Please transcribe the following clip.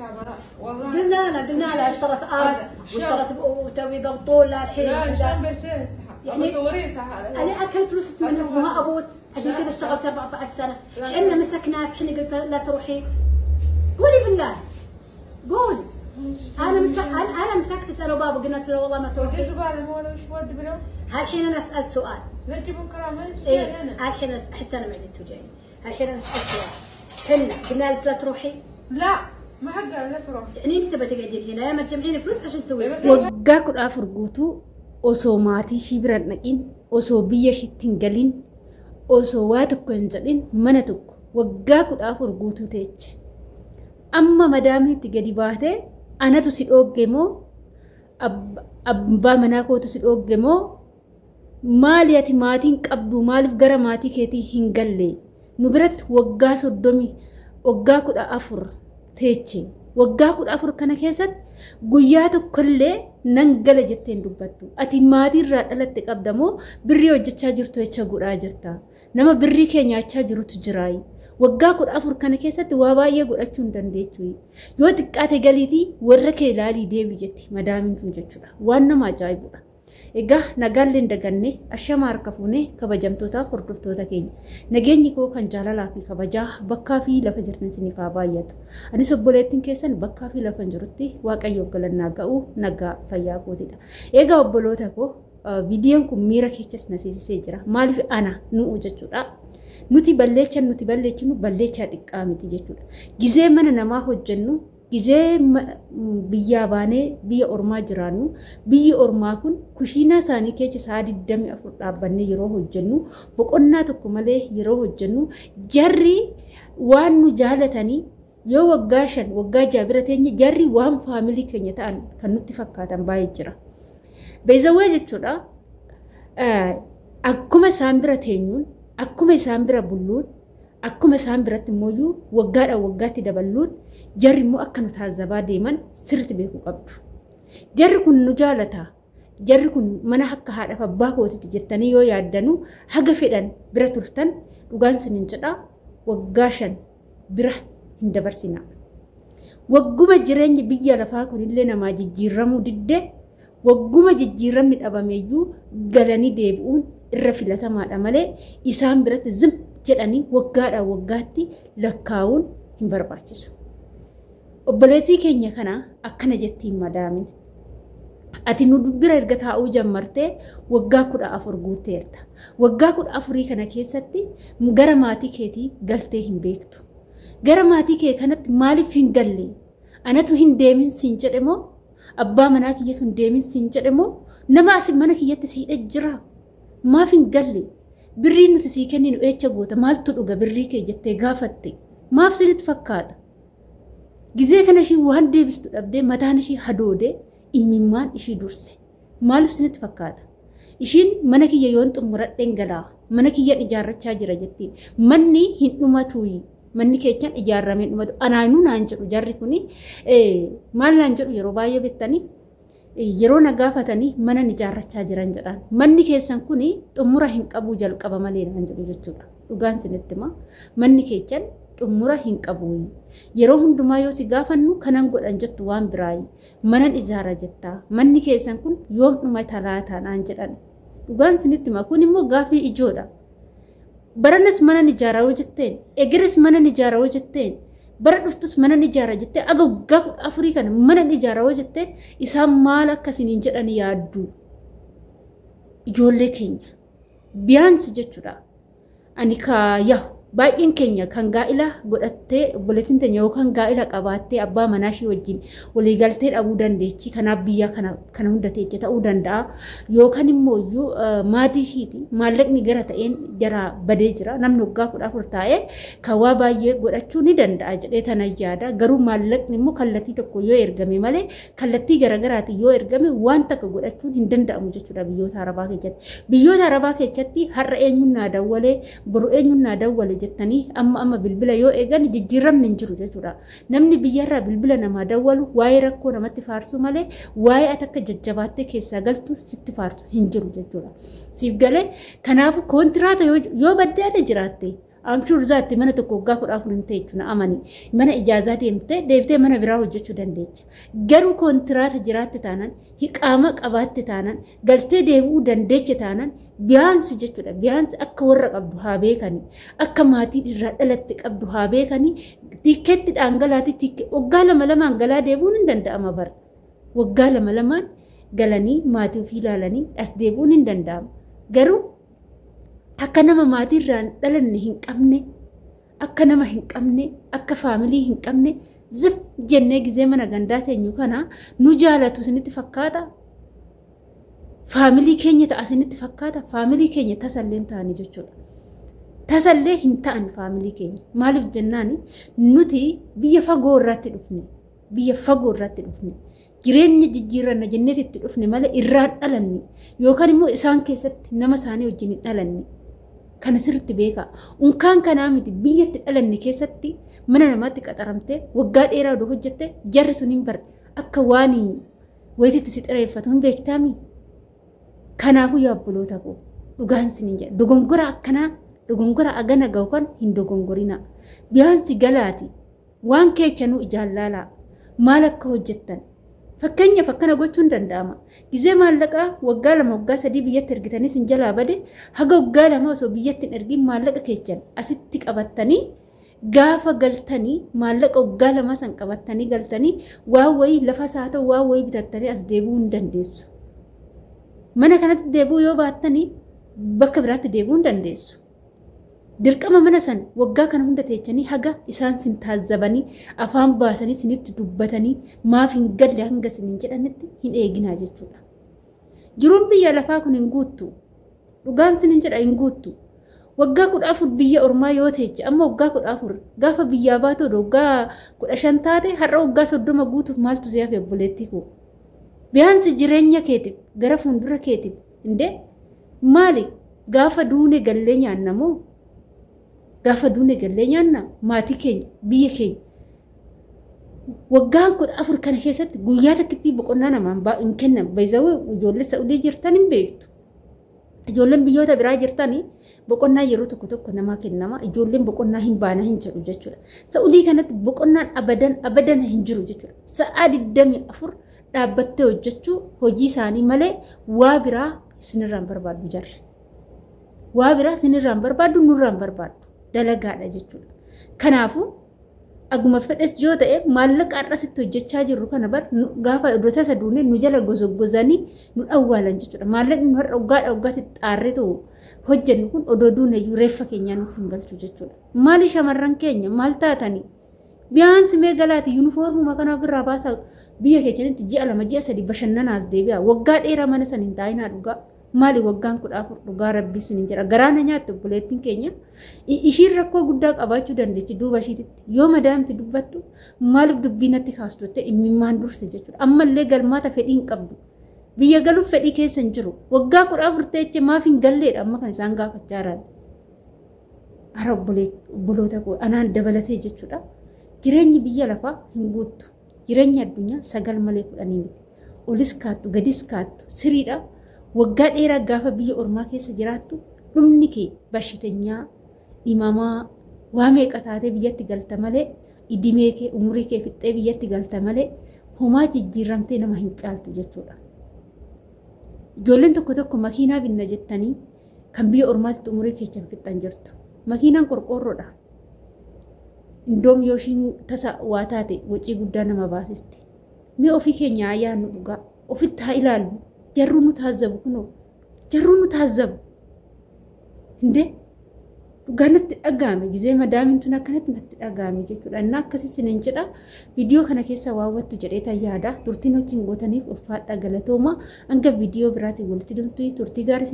قلنا لها اشترت واشترت وتوي بطولة الحين. لا شلون بشيت يعني صوري صح. انا اكل فلوس تمنى ما ابوت عشان كذا اشتغلت 14 سنة. حنا مسكناك حنا قلت لا تروحي. قولي بالله قول. انا مسكت اسالوا بابا قلنا له والله ما تروحي. ليش بابا هو وش ود بلو؟ الحين انا اسال سؤال. لا تجيبون كلام ما ايه الحين حتى انا ما عندي توجعني. الحين انا اسال سؤال. حنا قلنا لك لا تروحي؟ لا ما حق لا تروح. يعني انت تبى تقعدين هنا يا ما تجمعين فلوس عشان تسوي. waggaa 10 guutuu osoo maatii ishii bira hin dhaqin, osoo biyya ishiitti hin galin, osoo waa tokko hin jedhin mana tokko waggaa 10 guutuu teeche. Amma madaamni itti gadi baatee anatu si dhoogge moo abbaa manaa kootu si dhoogge moo maali ati maatiin qabdu maaliif gara maatii keetii hin galle? Nu biratti waggaa 30 waggaa 14 teeche. Waggaa 14 kana keessatti guyyaa tokkollee nan gala jettee hin dubbattu. Ati maatii irraa dhalatte qabda moo birrii hojjechaa jirtu jecha godhaa jirta? Nama birrii kee nyaachaa jirutu jiraayi. Waggaa 14 kana keessatti waa baay'ee godhachuu hin dandeechu. Yoo xiqqaate galiitii warra kee ilaalii deebi jetti madaamiin kun jechuudha. Waan nama ajaa'ibudha. Egaa nagaallee daganne ashama harka fuunee kabajamtootaaf hordoftoota keenya. Nageenyi koo kan jaalalaa fi kabajaa bakkaa fi lafa jirtan isiniif haa baay'atu. Anis obboleettiin keessan bakkaa fi lafa jirutti Waaqayyo galannaa ga'u nagaa fayyaa kootidha. Egaa obboloota koo viidiyoon kun miira keessas na seensisee jira. Maaliif ana nu'u jechuudha. Nuti balleechinu balleechaa xiqqaa miti jechuudha. Gizee mana namaa hojjennu gizee biyyaa baanee biyya ormaa jiraannu biyyi ormaa kun kushiinaa isaanii keessa sa'a 24 dhaabbannee yeroo hojjennu boqonnaa tokko malee yeroo hojjennu jarri waan nu jaalatanii yoo waggaa 5 waggaa 6 bira teenye jarri waan faamilii keenya ta'an kan nutti fakkaatan baay'ee jira. Beezawee jechuudha. Akkuma isaan bira teenyuun akkuma isaan bira bulluun akkuma isaan biratti immoo waggaadhaan waggaatti dabaluun jarri immoo akka nu taazabaa deeman sirriitti beekuu qabdu. Jarri kun nu jaalata. Jarri kun mana akka haadhaaf abbaa kootitti jettanii yoo yaaddanu haga fedhan bira turtan dhugaan sinin jedha waggaa 5 bira hin dabarsina. Wagguma jireenyi biyya lafaa kunillee namaa jijjiiramuu diddee wagguma jijjiiramni dhabameeyyuu galanii deebi'uun irra filatamaadha malee isaan biratti zim jedhanii waggaadhaan waggaatti lakkaa'uun hin barbaachisu. Obboleettii keenya kana akkana jettiin madaamin. Ati nu bira erga taa'uu jammartee waggaa 14 guutteerta. Waggaa 14 kana keessatti gara maatii keetii galtee hin beektu. Gara maatii kee kanatti maaliif hin galle? Anatu hin deemin siin jedhe moo abbaa manaa kiyyatu hin deemin siin jedhe moo nama asi mana kiyyatti siidhe jira? Maaf hin galle? Birrii nuti sii kenninu eecha goota maaltu dhuga birrii kee jettee gaafatte? Maaf sinitti fakkaata? Gizee kana ishii waan deebistu dhabdee mataan ishii hadoodee imimmaan ishii durse. Maaliif sinitti fakkaata? Ishiin mana kiyya yoon xumuradheen galaa mana kiyyan ijaarrachaa jira jettiin. Manni hin dhumatuuyi. Manni keechaan ijaarramee dhumatu. Anaanuu naan jedhu jarri kuni maal naan jedhu yeroo baay'ee beektanii yeroo na gaafatanii mana ijaarrachaa jiran jedhaan. Manni keessan kuni xumura hin qabu jalqaba malee naan jedhu jechuudha. Dhugaan sinitti himaa manni keechaan xumura hin qabu. Yeroo hundumaa yoo si gaafannu kanan godhan jettu waan biraayi. Manan ijaara jettaa. Manni keessan kun yoom dhumata laataa naan jedhan. Dhugaan sinitti himaa kun immoo gaafii ijoodha. Baranas mana ijaara yoo jetteen, egeres mana ijaara yoo jetteen, bara dhuftus mana ijaara jettee aga waggaa 14 kana mana ijaara yoo jetteen isaan maal akkasiin jedhan yaaddu. Ijoollee keenya biyaansi jechuudha. Ani kaayaa baay'een keenya kan gaa'ila godhattee obboleettiin teenya yookaan gaa'ila qabaattee abbaa manaa ishee wajjin walii galtee dhabuu dandeechi. Kanaaf biyya kana hunda teeche ta'uu danda'a. Yookaan immoo maatii ishiiti maallaqni gara ta'een jara badee jira. Namni waggaa 14 taa'ee kan waa baay'ee godhachuu ni danda'a jedhee tana yaada. Garuu maallaqni immoo kallattii tokko yoo ergame malee kallattii garaagaraatiin yoo ergame waan takka godhachuun hin danda'amu jechuudha biyyoota Arabaa keessatti. Biyyoota Arabaa keessatti har'a eenyuun naa dawwalee boru eenyuun naa dawwalee jettanii amma bilbila yoo eegan jijjiiramni hin jiru jechuudha. Namni biyyarraa bilbila namaa dawwalu waa'ee rakkoo namatti faarsu malee waa'ee ati akka jajjabaattee keessaa galtu sitti faarsu hin jiru jechuudha. Siif galee kanaafuu kontiraata yoo baddaate jiraatte Amshur zaatti mana tokko waggaa 14 ta'e jechuudha amani. Mana ijaazaa deemtee mana biraa hojjechuu dandeecha. Garuu kontiraata jiraatte taanaan hiqaama qabaatte taanaan galtee deebi'uu dandeecha taanaan biyaansi jechuudha. Biyaansi akka warra qabdu haa beekanii. Akka maatii irraa dhalatte qabdu haa beekanii. Tikeetti dhangalaati waggaa 2 galaa deebi'uun hin danda'ama bara. Waggaa 2 galanii maatii ofii ilaalanii as deebi'uun hin danda'ama. Garuu akka nama maatii irraa dhalanne hin qabne, akka nama hin qabne, akka faamilii hin qabne zip jennee gizee mana gandaa teenyu kana nu jaalatu isinitti fakkaata. Faamilii keenya ta'a isinitti fakkaata. Faamilii keenya tasalleen ta'anii jechuudha. Tasallee hin ta'an faamilii keenya. Maaliif jennaani nuti biyya fagoo irratti dhufne. Biyya fagoo irratti dhufne. Jireenya jijjiiranna jenneeti itti dhufne malee irraan dhalanne yookaan immoo isaan keessatti nama isaanii wajjin hin dhalanne. Kana sirriitti beekaa. Unkaan kanaa miti biyyatti dhalanne keessatti mana namaatti qaxaramtee waggaa dheeraa odoo hojjette jarri sun hin barre akka waan wayititti si xireeffatu hin beektaami. Kanaafuu yaa obboloota koo dhugaan isin jedha. Dogongora akkanaa dogongora agana ga'u kan hin dogongorina. Biyaansi galaati waan keechanuu ijaallaalaa maal akka hojjettan. Fakkeenyaaf akkana gochuun danda'ama. Gizee maallaqaa waggaa 2 waggaa 3 biyyatti ergitanii sin jalaa bade haga waggaa 2 osoo biyyatti hin ergin maallaqa keechan asitti qabattanii gaafa galtanii maallaqa waggaa 2 san qabattanii galtanii waan wayii lafa isaa ta'u waan wayii bitattanii as deebi'uu hin dandeessu. Mana kanatti deebi'uu yoo baattanii bakka biraatti deebi'uu hin dandeessu. Dirqama mana san waggaa kana hunda teechanii haga isaan sin taazzabanii afaan baasanii sinitti dubbatanii maaf hin galle hanga sinin jedhanitti hin eeginaa jechuudha. Jiruun biyya lafaa kun hin guuttu. Dhugaan sinin jedha hin guuttu. Waggaa 14 biyya ormaa yoo teeche amma waggaa 14 gaafa biyyaa baatoo waggaa 15 taate har'a waggaa 30 guutuuf maaltu si hafe obboleettii koo. Biyaansi jireenya keetiif gara fuuldura keetiif indee maali gaafa duune gallee nyaannamoo gaafa duune gallee nyaanna maatii keenya biyya keenya waggaan 14 kana keessatti guyyaa takkitti boqonnaa namaan hin kennan bayzawee ijoollee Saa'udii jirtan hin beektu. Ijoolleen biyyoota biraa jirtanii boqonnaa yeroo tokko namaa kennama. Ijoolleen boqonnaa hin baana hin jedhu jechuudha. Saa'udii kanatti boqonnaan abadan hin jiru jechuudha. Sa'aa 24 dhaabbattee hojjechuu hojii isaanii malee waa biraa isinirraan barbaadu jarri. Waa biraa isinirraan barbaadu nurraan barbaadu. Dalagaadha jechuudha. Kanaafuu aguma fedhes yoo ta'e maallaqa har'asitti hojjechaa jirru kana bar gaafa iddota saduunee nu jala gosoggozanii nu awwaalan jechuudha. Maallaqni nu har'a waggaatti xaarree ta'u hojjennu kun odoo duuneyyuu reeffa keenyaa nuuf hin galchu jechuudha. Maali shamarran keenya maal taatanii? Biyaansi mee galaati yuunifoormuma kanaaf irraa baasaa biyya keessatti ji'a 2 ji'a 3 bashannanaas deebi'a. Waggaa dheeraa mana san hin taa'inaa dhugaa. Maali waggaan 14 dhugaa rabbii sin jira garaana nyaattu obboleettiin keenya ishiin rakkoo guddaa qabaachuu dandeechi duuba ishiititti yoo madaamti dubbattu maaliif dubbii natti kaastu ta'e imimmaan durse jechuudha ammallee galmaata fedhii hin qabdu biyya galuuf fedhii keessa hin jiru waggaa 14 ta'eche maaf hin galleedha amma kan isaan gaafachaa jiran ara obboloota koo anaan dabalatee jechuudha jireenyi biyya lafaa hin guuttu jireenyi addunyaa 9 malee 10 miti olis kaattu gadis kaattu siriidha. Waggaa dheeraa gaafa biyya ormaa keessa jiraattu dhumni kee bashiteenyaa dhimamaa waa meeqa taatee biyyatti galta malee idimee kee umurii kee fixxee biyyatti galta malee homaa jijjiiramtee nama hin caaltu jechuudha. Ijoolleen tokko makiinaa binna jettanii kan biyya ormaatti umurii keechan fixxan jirtu. Makiinaan qorqoorroodha. Indoom yoo ishiin tasa waa taate wacii guddaa nama baasisti. Mee ofii keenya ayyaannu dhugaa ofitti haa ilaallu. Jarru nu taazzabu kunoo jarru nu taazzabu hinde dhugaanatti dhagaame gizee madaamin tun akkanatti natti dhagaame jechuudha inni akkasii sinin jedha viidiyoo kana keessa waawwattu jedhee tayyaada turtiin wajjin gootaniif ulfaadha galatooma hanga viidiyoo biraatiin walitti dhuftu turtii gaarii